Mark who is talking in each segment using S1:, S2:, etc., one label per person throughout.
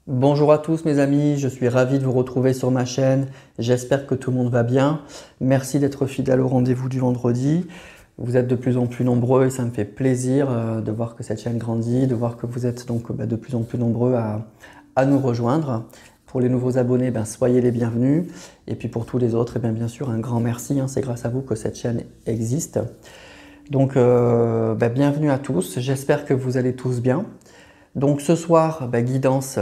S1: Bonjour à tous mes amis, je suis ravi de vous retrouver sur ma chaîne. J'espère que tout le monde va bien. Merci d'être fidèle au rendez-vous du vendredi. Vous êtes de plus en plus nombreux et ça me fait plaisir de voir que cette chaîne grandit, de voir que vous êtes donc de plus en plus nombreux à nous rejoindre. Pour les nouveaux abonnés, soyez les bienvenus. Et puis pour tous les autres, bien sûr, un grand merci. C'est grâce à vous que cette chaîne existe. Donc bienvenue à tous. J'espère que vous allez tous bien. Donc ce soir, guidance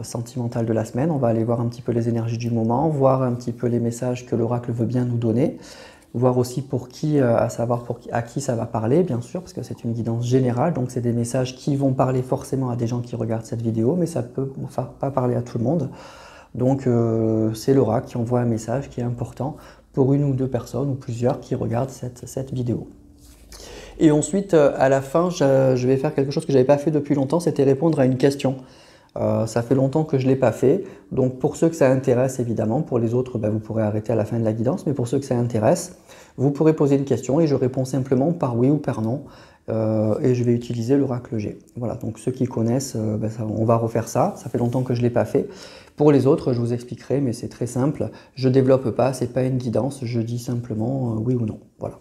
S1: sentimentale de la semaine, on va aller voir un petit peu les énergies du moment, voir un petit peu les messages que l'oracle veut bien nous donner, voir aussi pour qui, à savoir à qui ça va parler, bien sûr, parce que c'est une guidance générale, donc c'est des messages qui vont parler forcément à des gens qui regardent cette vidéo, mais ça ne peut pas parler à tout le monde. Donc c'est l'oracle qui envoie un message qui est important pour une ou deux personnes ou plusieurs qui regardent cette vidéo. Et ensuite, à la fin, je vais faire quelque chose que je n'avais pas fait depuis longtemps, c'était répondre à une question. Ça fait longtemps que je ne l'ai pas fait, donc pour ceux que ça intéresse évidemment, pour les autres, vous pourrez arrêter à la fin de la guidance, mais pour ceux que ça intéresse, vous pourrez poser une question et je réponds simplement par oui ou par non, et je vais utiliser l'oracle G. Voilà, donc ceux qui connaissent, on va refaire ça, ça fait longtemps que je ne l'ai pas fait. Pour les autres, je vous expliquerai, mais c'est très simple, je ne développe pas, ce n'est pas une guidance, je dis simplement oui ou non, voilà.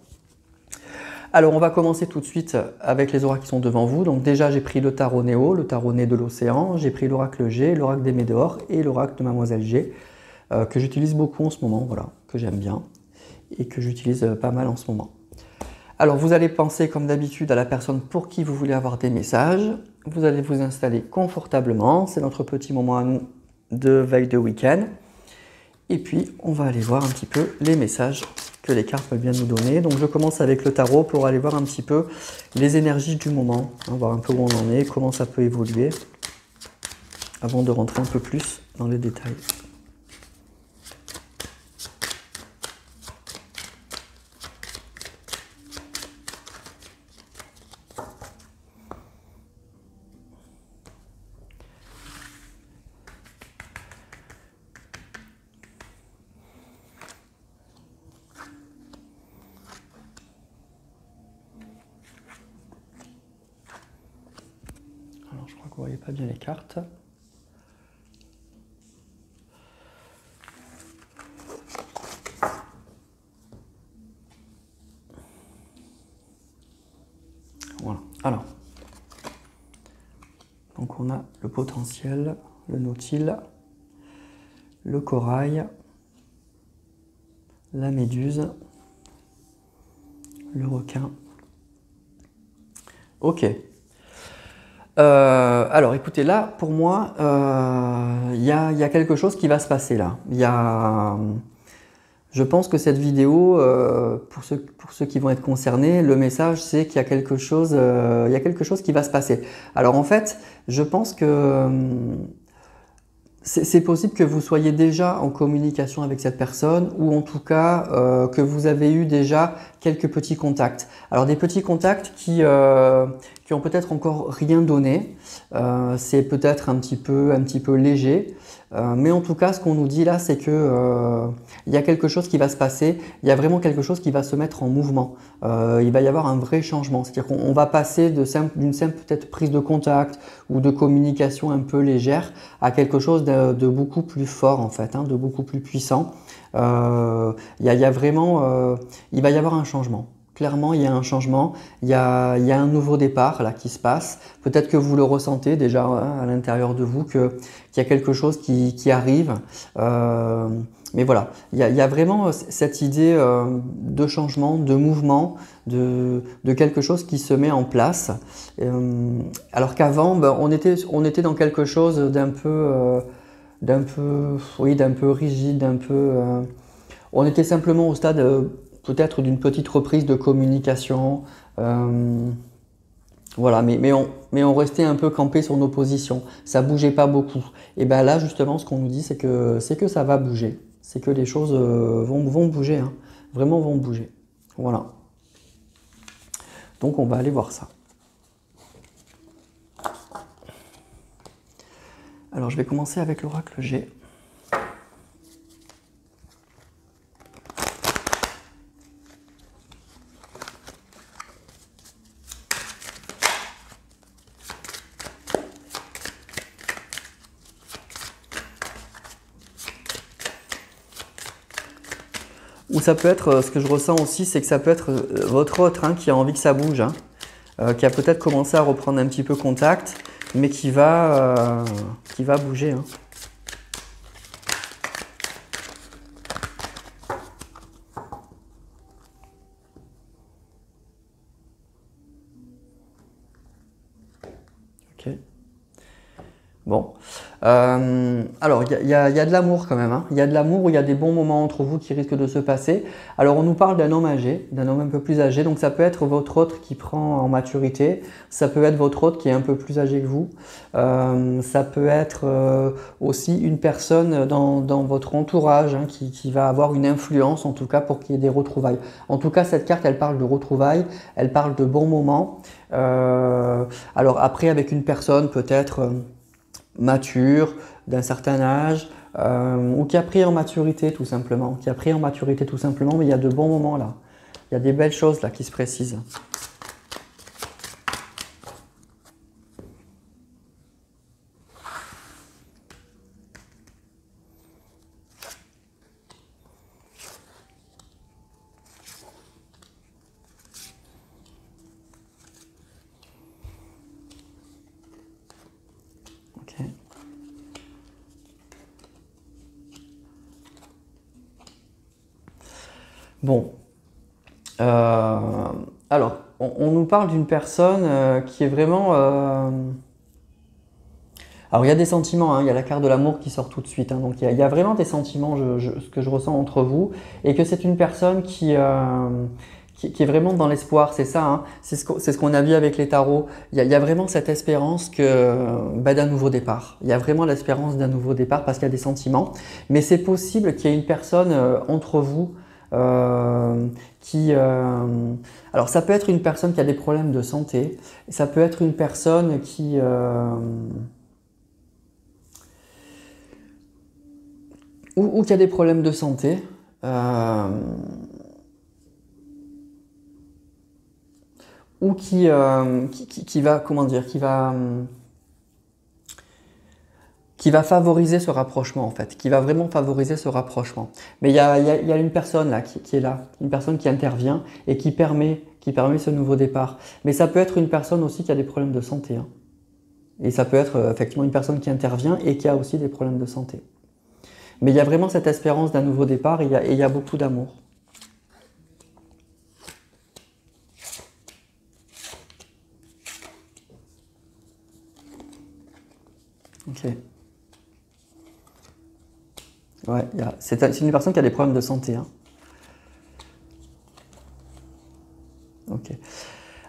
S1: Alors on va commencer tout de suite avec les oracles qui sont devant vous. Donc déjà j'ai pris le tarot Néo, le tarot Né de l'océan, j'ai pris l'oracle G, l'oracle des Médéors et l'oracle de Mademoiselle G, que j'utilise beaucoup en ce moment, voilà, que j'aime bien et que j'utilise pas mal en ce moment. Alors vous allez penser comme d'habitude à la personne pour qui vous voulez avoir des messages. Vous allez vous installer confortablement, c'est notre petit moment à nous de veille de week-end. Et puis on va aller voir un petit peu les messages que les cartes veulent bien nous donner. Donc je commence avec le tarot pour aller voir un petit peu les énergies du moment, voir un peu où on en est, comment ça peut évoluer, avant de rentrer un peu plus dans les détails. Alors je crois que vous ne voyez pas bien les cartes. Voilà. Alors, donc on a le potentiel, le nautile, le corail, la méduse, le requin. Ok. Alors écoutez, là pour moi, il y a quelque chose qui va se passer là. Je pense que cette vidéo, pour ceux qui vont être concernés, le message c'est qu'il y a quelque chose qui va se passer. Alors en fait, je pense que c'est possible que vous soyez déjà en communication avec cette personne ou en tout cas que vous avez eu déjà quelques petits contacts. Alors des petits contacts qui ont peut-être encore rien donné, c'est peut-être un petit peu léger, mais en tout cas ce qu'on nous dit là c'est que il y a quelque chose qui va se passer, il y a vraiment quelque chose qui va se mettre en mouvement, il va y avoir un vrai changement, c'est-à-dire qu'on va passer d'une simple peut-être prise de contact ou de communication un peu légère à quelque chose de beaucoup plus fort en fait, de beaucoup plus puissant. Il va y avoir un changement. Clairement, il y a un changement, il y a un nouveau départ là qui se passe. Peut-être que vous le ressentez déjà à l'intérieur de vous, qu'il y a quelque chose qui arrive. Mais voilà, il y a vraiment cette idée de changement, de mouvement, de quelque chose qui se met en place. Alors qu'avant, on était dans quelque chose d'un peu rigide, on était simplement au stade peut-être d'une petite reprise de communication. Voilà, mais on restait un peu campé sur nos positions. Ça bougeait pas beaucoup. Et bien là, justement, ce qu'on nous dit, c'est que ça va bouger. C'est que les choses vont bouger, vraiment vont bouger. Voilà. Donc on va aller voir ça. Alors je vais commencer avec l'oracle G. Ou ça peut être, ce que je ressens aussi, c'est que ça peut être votre autre hein, qui a envie que ça bouge, hein, qui a peut-être commencé à reprendre un petit peu contact, mais qui va bouger. Hein. Ok. Bon, alors il y a de l'amour quand même, hein. Il y a de l'amour où il y a des bons moments entre vous qui risquent de se passer. Alors on nous parle d'un homme âgé, d'un homme un peu plus âgé, donc ça peut être votre autre qui prend en maturité, ça peut être votre autre qui est un peu plus âgé que vous, ça peut être aussi une personne dans votre entourage hein, qui va avoir une influence en tout cas pour qu'il y ait des retrouvailles. En tout cas cette carte elle parle de retrouvailles, elle parle de bons moments. Alors après avec une personne peut-être mature, d'un certain âge, ou qui a pris en maturité tout simplement, mais il y a de bons moments là, il y a des belles choses là qui se précisent. Ok. Bon, alors on nous parle d'une personne qui est vraiment... Alors il y a des sentiments, hein, il y a la carte de l'amour qui sort tout de suite, hein, donc il y a vraiment des sentiments, ce que je ressens entre vous, et que c'est une personne qui est vraiment dans l'espoir, c'est ça, hein, c'est ce qu'on a vu avec les tarots. Il y a vraiment cette espérance d'un nouveau départ. Il y a vraiment l'espérance d'un nouveau départ parce qu'il y a des sentiments. Mais c'est possible qu'il y ait une personne entre vous alors ça peut être une personne qui a des problèmes de santé, ça peut être une personne ou qui a des problèmes de santé. Ou qui va, comment dire, qui va favoriser ce rapprochement en fait, qui va vraiment favoriser ce rapprochement. Mais il y a une personne là qui est là, une personne qui intervient et qui permet ce nouveau départ. Mais ça peut être une personne aussi qui a des problèmes de santé. Hein. Et ça peut être effectivement une personne qui intervient et qui a aussi des problèmes de santé. Mais il y a vraiment cette espérance d'un nouveau départ et il y a beaucoup d'amour. Ok. Ouais, c'est une personne qui a des problèmes de santé. Hein. Ok.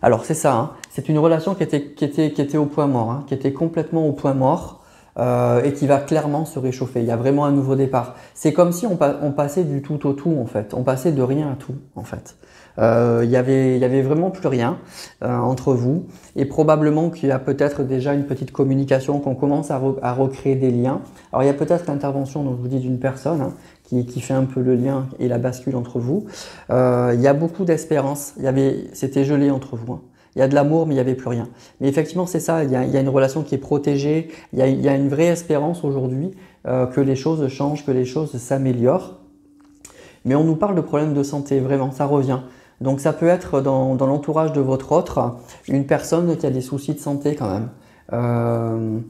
S1: Alors c'est ça, hein. C'est une relation qui était au point mort, hein, qui était complètement au point mort et qui va clairement se réchauffer. Il y a vraiment un nouveau départ. C'est comme si on passait du tout au tout en fait. On passait de rien à tout en fait. Il y avait vraiment plus rien entre vous et probablement qu'il y a peut-être déjà une petite communication, qu'on commence à recréer des liens. Alors il y a peut-être l'intervention, donc je vous dis, d'une personne hein, qui fait un peu le lien et la bascule entre vous. Il y a beaucoup d'espérance, c'était gelé entre vous. Hein. Il y a de l'amour, mais il n'y avait plus rien. Mais effectivement, c'est ça, il y a une relation qui est protégée, il y a une vraie espérance aujourd'hui que les choses changent, que les choses s'améliorent. Mais on nous parle de problèmes de santé, vraiment, ça revient. Donc ça peut être dans l'entourage de votre autre, une personne qui a des soucis de santé quand même.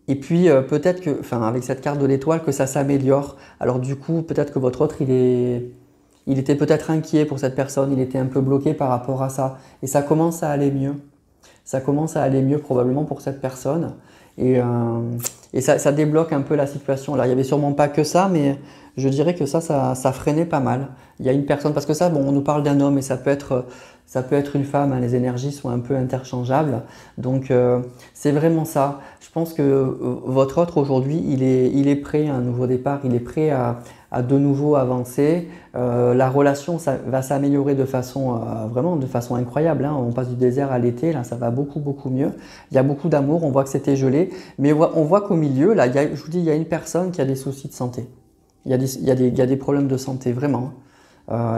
S1: Et puis peut-être que, enfin avec cette carte de l'étoile, que ça s'améliore. Alors du coup, peut-être que votre autre, il était peut-être inquiet pour cette personne, il était un peu bloqué par rapport à ça. Et ça commence à aller mieux. Ça commence à aller mieux probablement pour cette personne. Et ça débloque un peu la situation. Alors il n'y avait sûrement pas que ça, mais je dirais que ça freinait pas mal. Il y a une personne, parce que ça, bon, on nous parle d'un homme et ça peut être une femme, hein, les énergies sont un peu interchangeables. Donc c'est vraiment ça. Je pense que votre autre aujourd'hui, il est prêt à un nouveau départ, il est prêt à de nouveau avancer. La relation va s'améliorer de façon vraiment de façon incroyable. Hein. On passe du désert à l'été, là ça va beaucoup beaucoup mieux. Il y a beaucoup d'amour, on voit que c'était gelé, mais on voit qu'au milieu, là, je vous dis, il y a une personne qui a des soucis de santé. Il y a des problèmes de santé, vraiment.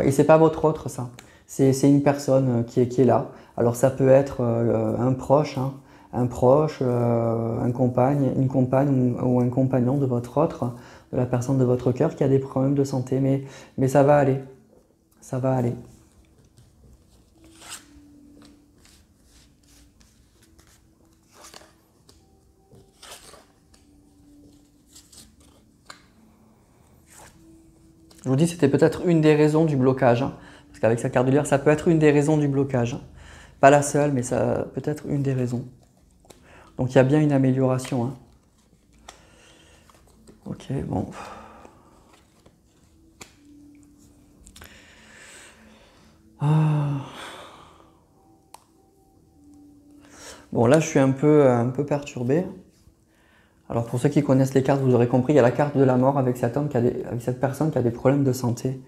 S1: Et c'est pas votre autre, ça. C'est une personne qui est là. Alors ça peut être un proche, hein, une compagne ou un compagnon de votre autre, de la personne de votre cœur qui a des problèmes de santé, mais ça va aller. Ça va aller. Je vous dis, c'était peut-être une des raisons du blocage. Hein, parce qu'avec sa carte de lierre, ça peut être une des raisons du blocage. Hein. Pas la seule, mais ça peut être une des raisons. Donc il y a bien une amélioration. Hein. Ok, bon. Ah. Bon, là, je suis un peu perturbé. Alors, pour ceux qui connaissent les cartes, vous aurez compris, il y a la carte de la mort avec cet homme avec cette personne qui a des problèmes de santé.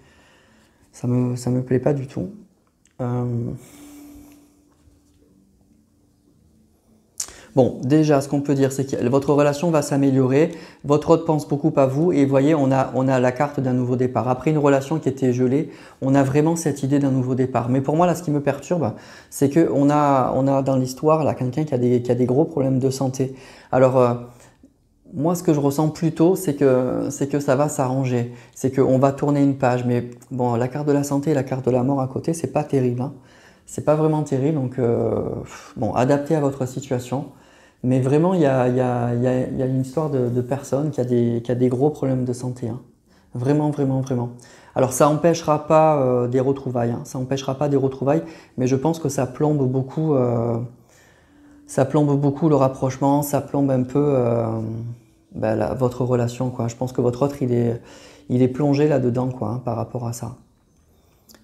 S1: Ça me plaît pas du tout. Bon, déjà, ce qu'on peut dire, c'est que votre relation va s'améliorer, votre hôte pense beaucoup à vous, et vous voyez, on a la carte d'un nouveau départ. Après une relation qui était gelée, on a vraiment cette idée d'un nouveau départ. Mais pour moi, là, ce qui me perturbe, c'est qu'on a dans l'histoire, là, quelqu'un qui a des gros problèmes de santé. Alors, moi, ce que je ressens plutôt, c'est que ça va s'arranger. C'est qu'on va tourner une page. Mais bon, la carte de la santé et la carte de la mort à côté, c'est pas terrible. Hein. C'est pas vraiment terrible. Donc, bon, adaptez à votre situation. Mais vraiment, il y a une histoire de personne qui a des gros problèmes de santé. Hein. Vraiment, vraiment, vraiment. Alors, ça n'empêchera pas des retrouvailles. Hein. Ça n'empêchera pas des retrouvailles. Mais je pense que ça plombe beaucoup le rapprochement. Ça plombe un peu votre relation, quoi. Je pense que votre autre, il est plongé là-dedans, quoi, hein, par rapport à ça.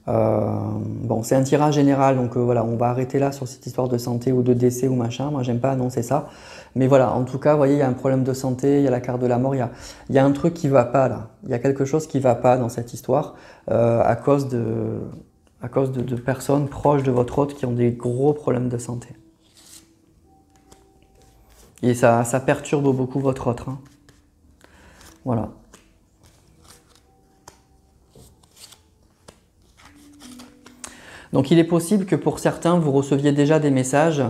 S1: Bon, c'est un tirage général, donc voilà, on va arrêter là sur cette histoire de santé ou de décès ou machin. Moi, j'aime pas annoncer ça. Mais voilà, en tout cas, vous voyez, il y a un problème de santé, il y a la carte de la mort, il y a un truc qui va pas là. Il y a quelque chose qui va pas dans cette histoire à cause de personnes proches de votre hôte qui ont des gros problèmes de santé. Et ça perturbe beaucoup votre autre. Hein. Voilà. Donc il est possible que pour certains, vous receviez déjà des messages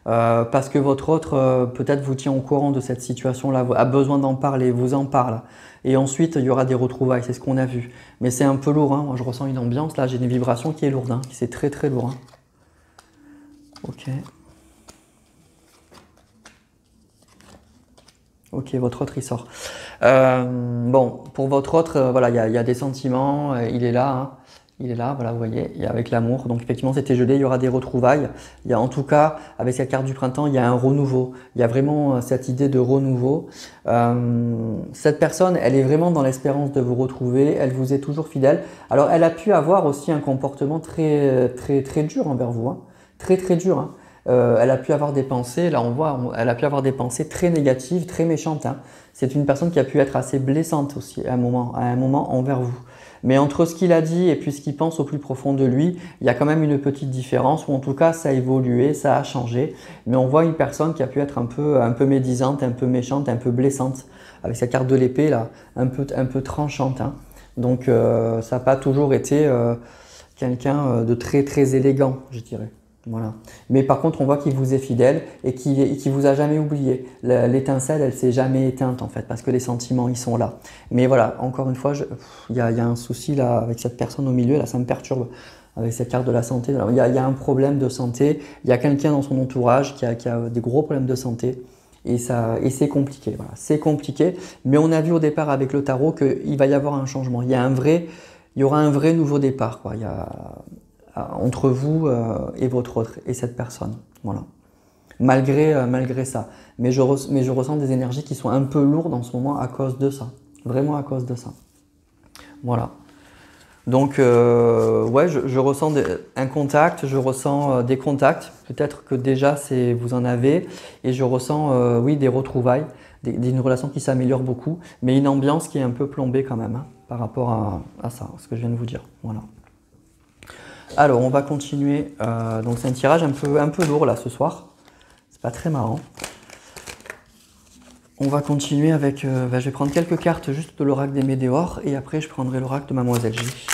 S1: parce que votre autre peut-être vous tient au courant de cette situation-là, a besoin d'en parler, vous en parle. Et ensuite, il y aura des retrouvailles, c'est ce qu'on a vu. Mais c'est un peu lourd, hein. Moi je ressens une ambiance, là j'ai une vibration qui est lourde, hein. C'est très très lourd. Hein. Ok. Ok, votre autre il sort. Bon, pour votre autre, voilà, il y a des sentiments, il est là. Hein. Il est là, voilà, vous voyez, et avec l'amour. Donc effectivement, c'était gelé, il y aura des retrouvailles. Il y a en tout cas, avec cette carte du printemps, il y a un renouveau. Il y a vraiment cette idée de renouveau. Cette personne, elle est vraiment dans l'espérance de vous retrouver. Elle vous est toujours fidèle. Alors, elle a pu avoir aussi un comportement très, très, très dur envers vous. Hein. Très, très dur. Hein. Elle a pu avoir des pensées, là on voit, elle a pu avoir des pensées très négatives, très méchantes. Hein. C'est une personne qui a pu être assez blessante aussi à un moment envers vous. Mais entre ce qu'il a dit et puis ce qu'il pense au plus profond de lui, il y a quand même une petite différence, ou en tout cas ça a évolué, ça a changé. Mais on voit une personne qui a pu être un peu médisante, un peu méchante, un peu blessante, avec sa carte de l'épée là, un peu tranchante. Hein. Donc ça n'a pas toujours été quelqu'un de très très élégant, je dirais. Voilà. Mais par contre, on voit qu'il vous est fidèle et qu'il vous a jamais oublié. L'étincelle, elle s'est jamais éteinte en fait, parce que les sentiments, ils sont là. Mais voilà, encore une fois, il y a un souci là avec cette personne au milieu, là, ça me perturbe avec cette carte de la santé. Il y a un problème de santé, il y a quelqu'un dans son entourage qui a des gros problèmes de santé. Et c'est compliqué, voilà. C'est compliqué. Mais on a vu au départ avec le tarot qu'il va y avoir un changement. Il y aura un vrai nouveau départ, quoi. Entre vous et votre autre, et cette personne. Voilà. Malgré ça. Mais je ressens des énergies qui sont un peu lourdes en ce moment à cause de ça. Vraiment à cause de ça. Voilà. Donc, ouais, je ressens un contact, je ressens des contacts. Peut-être que déjà, vous en avez. Et je ressens, oui, des retrouvailles, une relation qui s'améliore beaucoup, mais une ambiance qui est un peu plombée quand même, hein, par rapport à ça, ce que je viens de vous dire. Voilà. Alors, on va continuer. Donc, c'est un tirage un peu lourd là ce soir. C'est pas très marrant. On va continuer avec. Je vais prendre quelques cartes juste de l'oracle des Météores et après, je prendrai l'oracle de Mademoiselle J.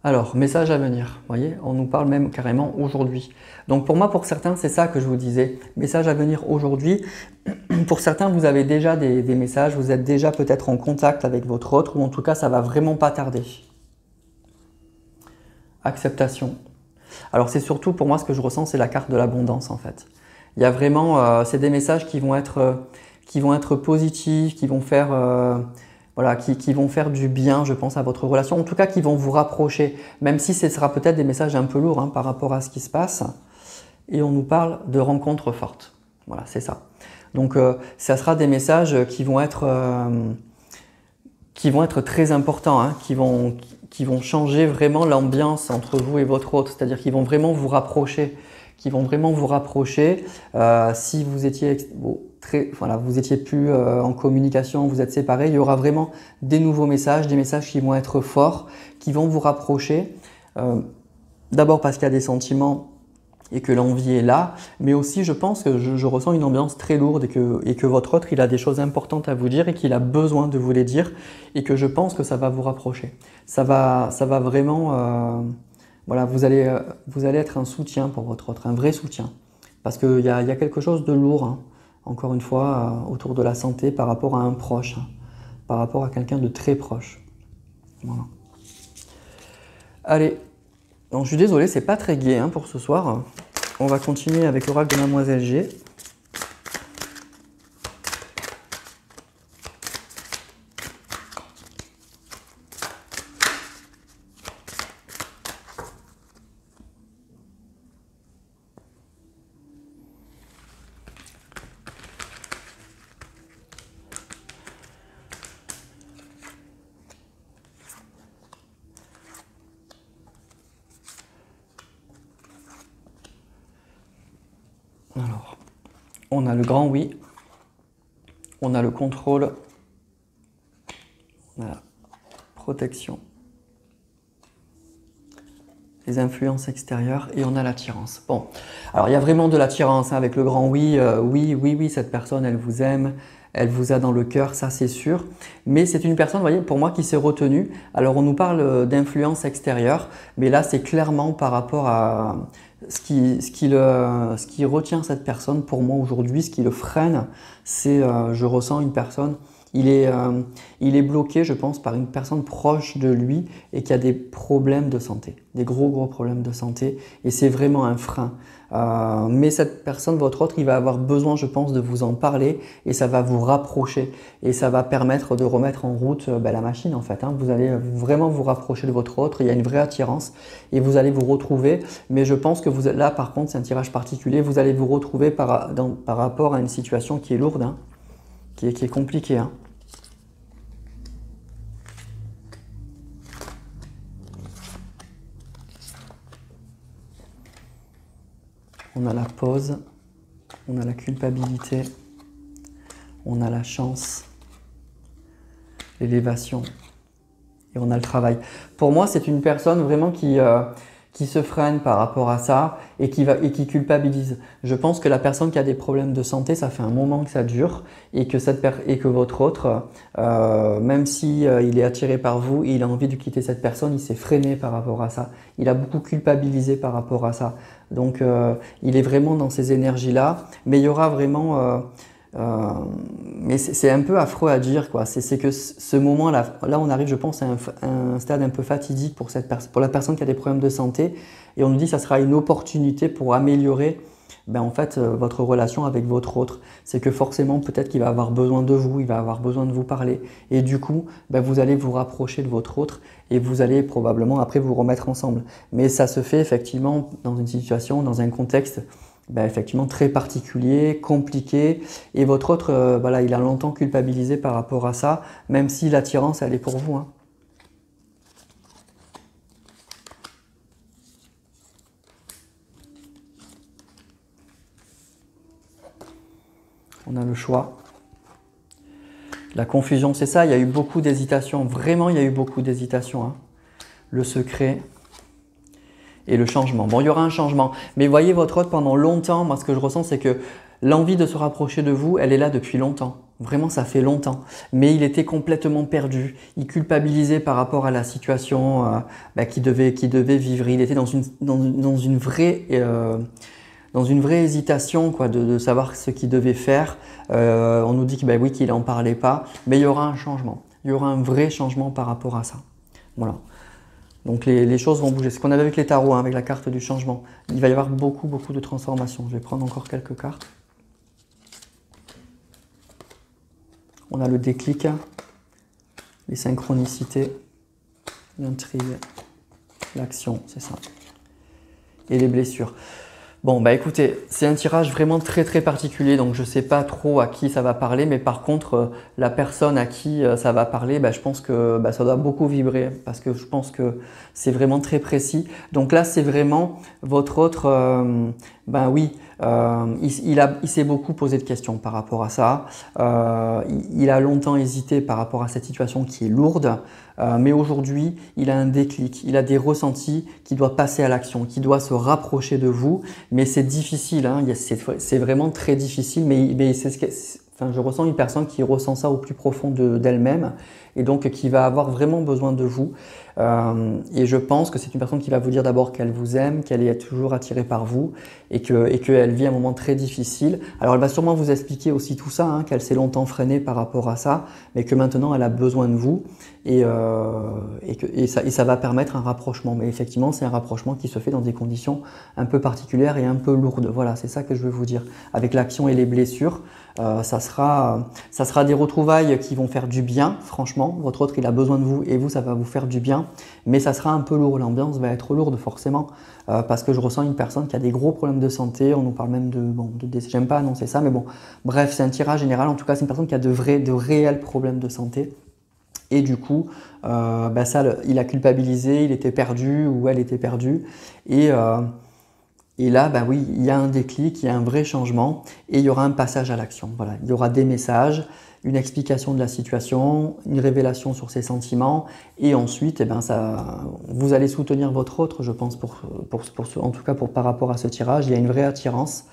S1: Alors, message à venir, vous voyez, on nous parle même carrément aujourd'hui. Donc pour moi, pour certains, c'est ça que je vous disais, message à venir aujourd'hui. Pour certains, vous avez déjà des messages, vous êtes déjà peut-être en contact avec votre autre, ou en tout cas, ça va vraiment pas tarder. Acceptation. Alors c'est surtout, pour moi, ce que je ressens, c'est la carte de l'abondance en fait. Il y a vraiment, c'est des messages qui vont être positifs, qui vont faire... voilà, qui vont faire du bien, je pense, à votre relation. En tout cas, qui vont vous rapprocher, même si ce sera peut-être des messages un peu lourds hein, par rapport à ce qui se passe. Et on nous parle de rencontres fortes. Voilà, c'est ça. Donc, ça sera des messages qui vont être très importants, hein, qui vont changer vraiment l'ambiance entre vous et votre autre. C'est-à-dire qu'ils vont vraiment vous rapprocher. Si vous étiez vous étiez plus en communication, vous êtes séparés, il y aura vraiment des nouveaux messages, des messages qui vont être forts, qui vont vous rapprocher. D'abord parce qu'il y a des sentiments et que l'envie est là, mais aussi je pense que je ressens une ambiance très lourde et que votre autre il a des choses importantes à vous dire et qu'il a besoin de vous les dire et que je pense que ça va vous rapprocher. Ça va vraiment... voilà, vous allez être un soutien pour votre autre, un vrai soutien. Parce qu'il y a quelque chose de lourd, hein, encore une fois, autour de la santé par rapport à un proche, hein, par rapport à quelqu'un de très proche. Voilà. Allez, donc je suis désolé, c'est pas très gai hein, pour ce soir. On va continuer avec l'oracle de Mademoiselle G. Alors, on a le grand oui, on a le contrôle, on a la protection, les influences extérieures et on a l'attirance. Bon, alors il y a vraiment de l'attirance hein, avec le grand oui, oui, cette personne elle vous aime, elle vous a dans le cœur, ça c'est sûr. Mais c'est une personne, vous voyez, pour moi qui s'est retenue. Alors on nous parle d'influence extérieure, mais là c'est clairement par rapport à ce qui retient cette personne pour moi aujourd'hui, ce qui le freine, c'est je ressens une personne, il est bloqué, je pense, par une personne proche de lui et qui a des problèmes de santé, des gros problèmes de santé et c'est vraiment un frein. Mais cette personne, votre autre, il va avoir besoin, je pense, de vous en parler et ça va vous rapprocher et ça va permettre de remettre en route la machine en fait. Hein. Vous allez vraiment vous rapprocher de votre autre, il y a une vraie attirance et vous allez vous retrouver. Mais je pense que vous êtes là, par contre, c'est un tirage particulier, vous allez vous retrouver par rapport à une situation qui est lourde, hein, qui est compliquée. Hein. On a la pause, on a la culpabilité, on a la chance, l'élévation et on a le travail. Pour moi, c'est une personne vraiment qui se freine par rapport à ça et qui culpabilise. Je pense que la personne qui a des problèmes de santé, ça fait un moment que ça dure et que votre autre, même si il est attiré par vous et il a envie de quitter cette personne, il s'est freiné par rapport à ça. Il a beaucoup culpabilisé par rapport à ça. Donc, il est vraiment dans ces énergies-là, mais il y aura vraiment... mais c'est un peu affreux à dire, quoi. C'est que ce moment-là, on arrive, je pense, à un stade un peu fatidique pour la personne qui a des problèmes de santé, et on nous dit que ça sera une opportunité pour améliorer, en fait, votre relation avec votre autre. C'est que forcément, peut-être qu'il va avoir besoin de vous, il va avoir besoin de vous parler, et du coup, vous allez vous rapprocher de votre autre, et vous allez probablement après vous remettre ensemble. Mais ça se fait effectivement dans une situation, dans un contexte effectivement très particulier, compliqué, et votre autre, voilà, il a longtemps culpabilisé par rapport à ça, même si l'attirance, elle est pour vous. Hein. On a le choix. La confusion, c'est ça, il y a eu beaucoup d'hésitation, vraiment il y a eu beaucoup d'hésitation. Hein. Le secret et le changement. Bon, il y aura un changement, mais voyez votre autre pendant longtemps, moi ce que je ressens c'est que l'envie de se rapprocher de vous, elle est là depuis longtemps. Vraiment, ça fait longtemps. Mais il était complètement perdu. Il culpabilisait par rapport à la situation qu'il devait vivre. Il était dans une vraie hésitation quoi, de savoir ce qu'il devait faire. On nous dit que, oui, qu'il n'en parlait pas. Mais il y aura un changement. Il y aura un vrai changement par rapport à ça. Voilà. Donc les choses vont bouger. Ce qu'on avait avec les tarots, avec la carte du changement. Il va y avoir beaucoup de transformations. Je vais prendre encore quelques cartes. On a le déclic, les synchronicités, l'intrigue, l'action, c'est ça. Et les blessures. Bon, écoutez, c'est un tirage vraiment très particulier, donc je ne sais pas trop à qui ça va parler, mais par contre, la personne à qui ça va parler, je pense que ça doit beaucoup vibrer, parce que je pense que c'est vraiment très précis. Donc là, c'est vraiment votre autre, oui, il s'est beaucoup posé de questions par rapport à ça. Il a longtemps hésité par rapport à cette situation qui est lourde. Mais aujourd'hui, il a un déclic, il a des ressentis qui doit passer à l'action, qui doit se rapprocher de vous. Mais c'est difficile, hein, c'est vraiment très difficile. Mais je ressens une personne qui ressent ça au plus profond d'elle-même et donc qui va avoir vraiment besoin de vous. Et je pense que c'est une personne qui va vous dire d'abord qu'elle vous aime, qu'elle est toujours attirée par vous et qu'elle vit un moment très difficile. Alors elle va sûrement vous expliquer aussi tout ça, hein, qu'elle s'est longtemps freinée par rapport à ça, mais que maintenant elle a besoin de vous et ça va permettre un rapprochement. Mais effectivement, c'est un rapprochement qui se fait dans des conditions un peu particulières et un peu lourdes. Voilà, c'est ça que je veux vous dire. Avec l'action et les blessures, ça sera des retrouvailles qui vont faire du bien, franchement. Votre autre, il a besoin de vous et vous, ça va vous faire du bien. Mais ça sera un peu lourd, l'ambiance va être lourde forcément, parce que je ressens une personne qui a des gros problèmes de santé. On nous parle même de décès. J'aime pas annoncer ça, mais bon, bref, c'est un tirage général. En tout cas, c'est une personne qui a de réels problèmes de santé. Et du coup, il a culpabilisé, il était perdu ou elle était perdue. Et là, oui, il y a un déclic, il y a un vrai changement et il y aura un passage à l'action. Voilà, il y aura des messages, une explication de la situation, une révélation sur ses sentiments et ensuite, vous allez soutenir votre autre, je pense, en tout cas par rapport à ce tirage. Il y a une vraie attirance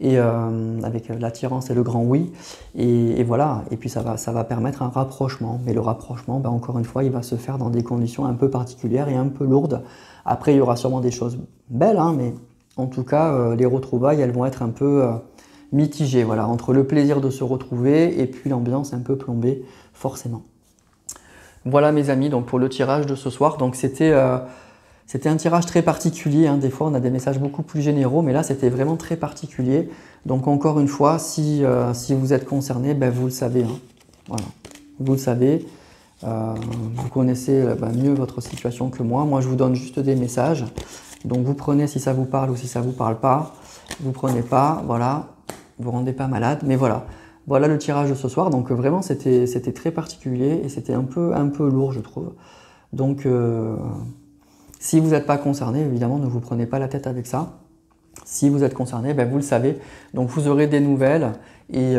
S1: et avec l'attirance et le grand oui et voilà. Et puis ça va permettre un rapprochement. Mais le rapprochement, encore une fois, il va se faire dans des conditions un peu particulières et un peu lourdes. Après, il y aura sûrement des choses belles, hein, mais en tout cas, les retrouvailles, elles vont être un peu mitigées, voilà, entre le plaisir de se retrouver et puis l'ambiance un peu plombée, forcément. Voilà mes amis, donc pour le tirage de ce soir, donc c'était un tirage très particulier, hein. Des fois on a des messages beaucoup plus généraux, mais là c'était vraiment très particulier. Donc encore une fois, si vous êtes concerné, vous le savez, hein. Voilà, vous le savez. Vous connaissez mieux votre situation que moi. Moi je vous donne juste des messages. Donc vous prenez si ça vous parle ou si ça vous parle pas. Vous prenez pas, voilà. Vous rendez pas malade, mais voilà. Voilà le tirage de ce soir. Donc vraiment c'était très particulier et c'était un peu lourd je trouve. Donc si vous n'êtes pas concerné, évidemment ne vous prenez pas la tête avec ça. Si vous êtes concerné, vous le savez. Donc vous aurez des nouvelles et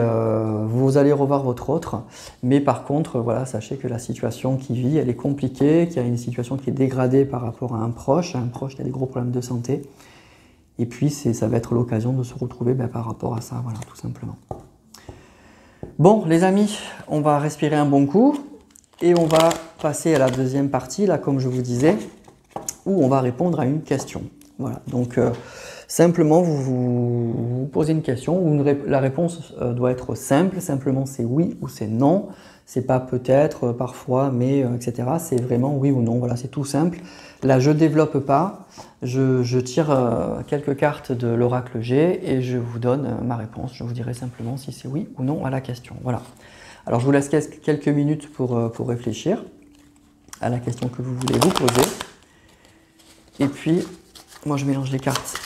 S1: vous allez revoir votre autre. Mais par contre, voilà, sachez que la situation qu'il vit, elle est compliquée, qu'il y a une situation qui est dégradée par rapport à un proche qui a des gros problèmes de santé. Et puis ça va être l'occasion de se retrouver par rapport à ça, voilà, tout simplement. Bon, les amis, on va respirer un bon coup et on va passer à la deuxième partie, là, comme je vous disais, où on va répondre à une question. Voilà, donc simplement vous posez une question où la réponse doit être simple, simplement c'est oui ou c'est non, c'est pas peut-être, parfois, mais etc. C'est vraiment oui ou non, voilà, c'est tout simple. Là je développe pas, je tire quelques cartes de l'oracle G et je vous donne ma réponse, je vous dirai simplement si c'est oui ou non à la question. Voilà. Alors je vous laisse quelques minutes pour réfléchir à la question que vous voulez vous poser. Et puis, moi je mélange les cartes.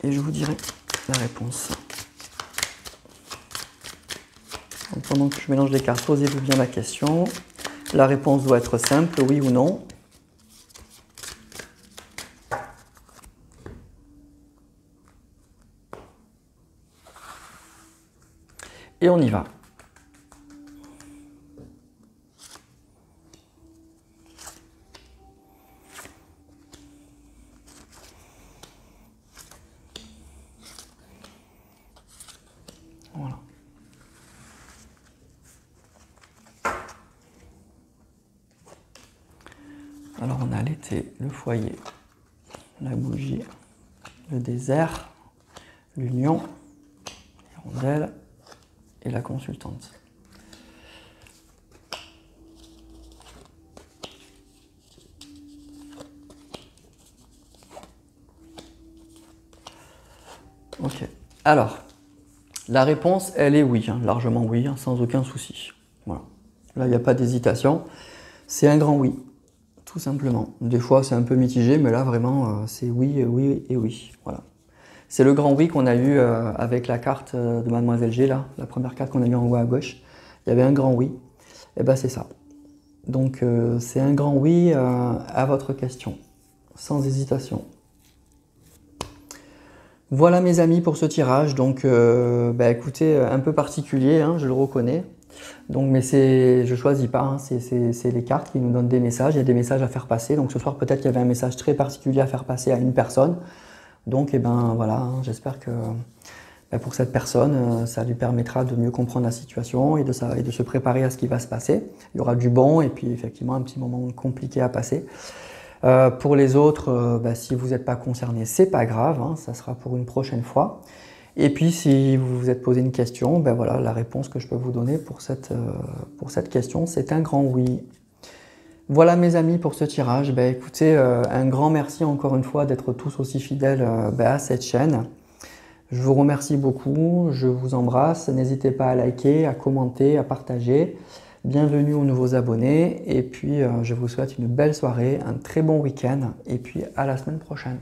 S1: Et je vous dirai la réponse. Donc pendant que je mélange les cartes, posez-vous bien la question. La réponse doit être simple, oui ou non. Et on y va. Alors on a l'été, le foyer, la bougie, le désert, l'union, l'hirondelle et la consultante. Ok. Alors, la réponse, elle est oui, hein, largement oui, hein, sans aucun souci. Voilà. Là, il n'y a pas d'hésitation. C'est un grand oui, tout simplement. Des fois, c'est un peu mitigé, mais là, vraiment, c'est oui, oui et oui. Voilà. C'est le grand oui qu'on a eu avec la carte de Mademoiselle G, là, la première carte qu'on a mis en haut à gauche. Il y avait un grand oui. Et ben, c'est ça. Donc, c'est un grand oui à votre question, sans hésitation. Voilà mes amis pour ce tirage, donc écoutez, un peu particulier, hein, je le reconnais. Donc, mais je choisis pas, hein, c'est les cartes qui nous donnent des messages, il y a des messages à faire passer. Donc ce soir peut-être qu'il y avait un message très particulier à faire passer à une personne. Donc voilà, hein, j'espère que pour cette personne, ça lui permettra de mieux comprendre la situation et de se préparer à ce qui va se passer. Il y aura du bon et puis effectivement un petit moment compliqué à passer. Pour les autres, si vous n'êtes pas concerné, c'est pas grave, hein, ça sera pour une prochaine fois. Et puis si vous vous êtes posé une question, voilà, la réponse que je peux vous donner pour cette question, c'est un grand oui. Voilà mes amis pour ce tirage. Écoutez, un grand merci encore une fois d'être tous aussi fidèles à cette chaîne. Je vous remercie beaucoup, je vous embrasse. N'hésitez pas à liker, à commenter, à partager. Bienvenue aux nouveaux abonnés et puis je vous souhaite une belle soirée, un très bon week-end et puis à la semaine prochaine.